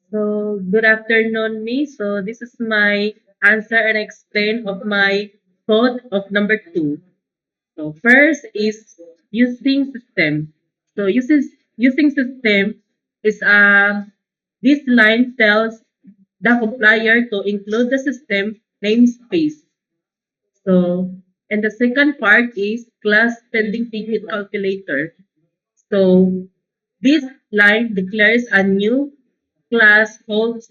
So, good afternoon, me. So, this is my answer and explain of my code of number two. So, first is using system. So, using system is this line tells the compiler to include the system namespace. So, and the second part is class pending ticket calculator. So, this line declares a new class called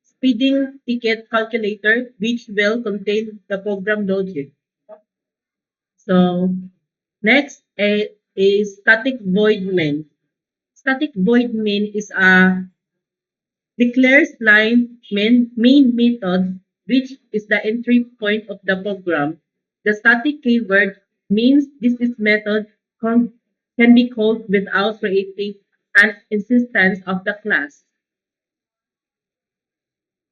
speeding ticket calculator, which will contain the program logic. So next is static void main. Static void main is a declares line main method, which is the entry point of the program. The static keyword means this method can be called without creating an instance of the class.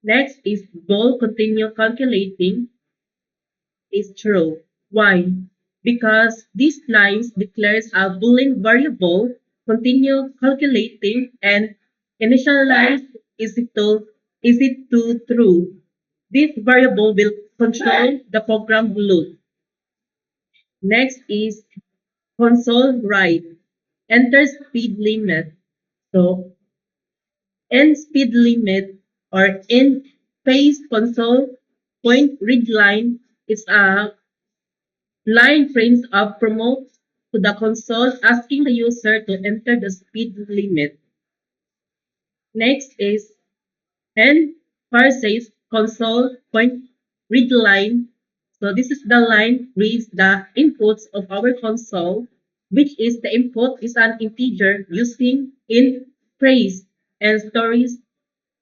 Next is bool continue calculating is true. Why? Because this line declares a Boolean variable, continue calculating, and initialize is it to true. This variable will control the program loop. Next is console write. Enter speed limit. So in speed limit or in phase console point read line is a line frames up promotes to the console asking the user to enter the speed limit. Next is N parses console point read line. So this is the line reads the inputs of our console, which is the input is an integer using in phrase and stores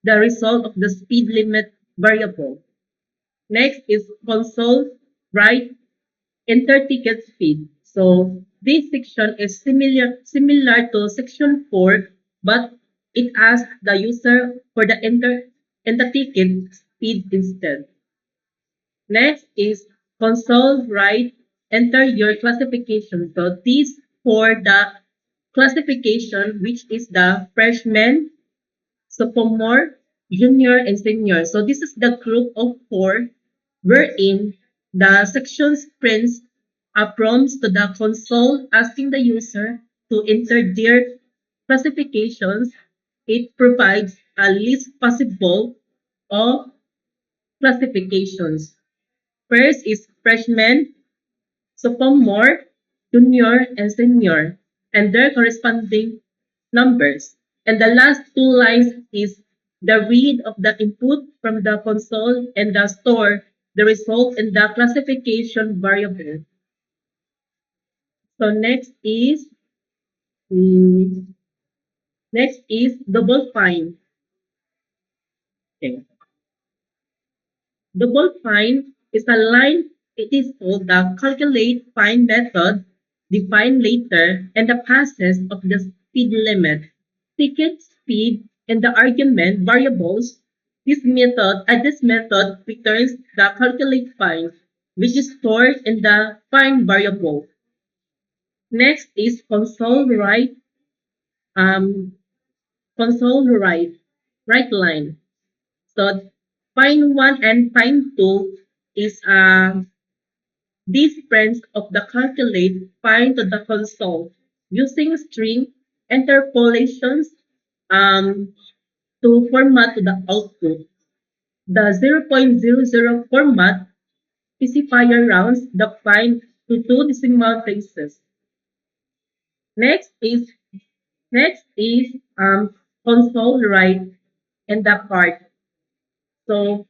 the result of the speed limit variable. Next is console write enter ticket speed. So this section is similar to section 4, but it asks the user for the enter ticket speed instead. Next is console write enter your classification. So this for the classification, which is the freshman, sophomore, junior, and senior. So this is the group of four wherein the sections prints a prompts to the console asking the user to enter their classifications. It provides a list possible of classifications. First is freshman, sophomore, junior, and senior, and their corresponding numbers. And the last two lines is the read of the input from the console and the store the result in the classification variable. So mm, next is double fine. Okay. Double fine is a line. It is called the calculate fine method, defined later, and the passes of the speed limit, ticket speed, and the argument variables. This method returns the calculate fine, which is stored in the fine variable. Next is um, console write line. So fine one and fine two is these friends of the calculate find to the console using string interpolations um, to format to the output. The 0.00 format specifier rounds the find to two decimal places. Next is next is console write and the part. So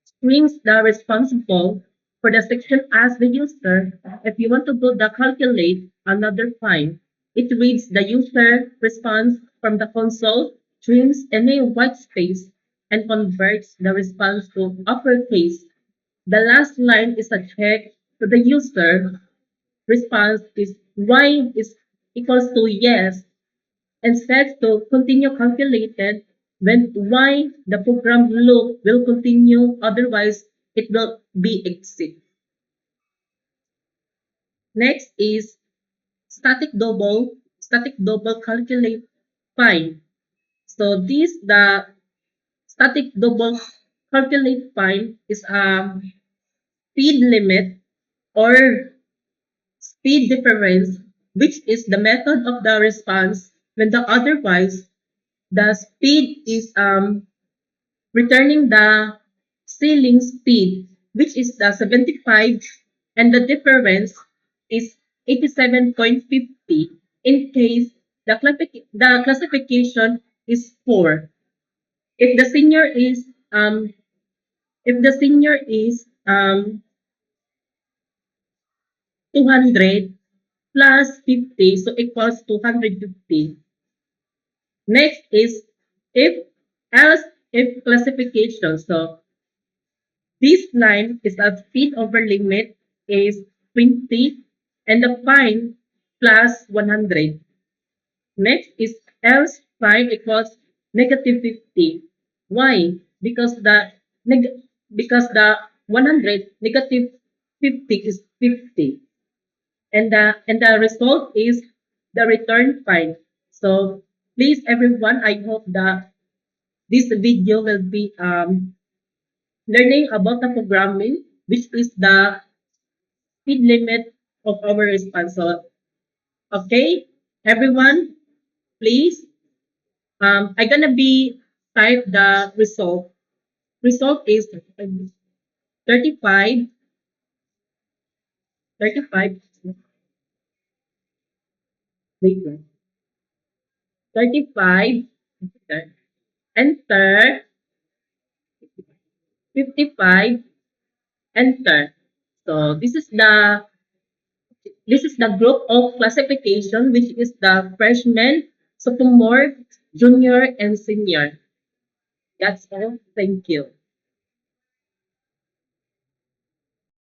strings the responsible for the section as the user. If you want to do the calculate another fine, it reads the user response from the console, trims any white space, and converts the response to uppercase. The last line is a check to the user response is y is equals to yes and sets to continue calculated when y the program loop will continue, otherwise it will be exit. Next is static double calculate fine. So this the static double calculate fine is speed limit or speed difference, which is the method of the response when the otherwise the speed is returning the ceiling speed, which is the 75, and the difference is 87.50 in case the classification is 4. If the senior is um if the senior is 200 plus 50, so equals 250. Next is if else if classification. So this line is a speed over limit is 20 and the fine plus 100. Next is else fine equals negative 50. Why? Because the 100 negative 50 is 50. And the result is the return fine. So please everyone, I hope that this video will be learning about the programming, which is the speed limit of our response. So, okay, everyone, please, I'm gonna be type the result. Result is 35, 35, wait lang, 35, enter, 55, enter. So this is the group of classification, which is the freshman, sophomore, junior, and senior. That's all. Thank you.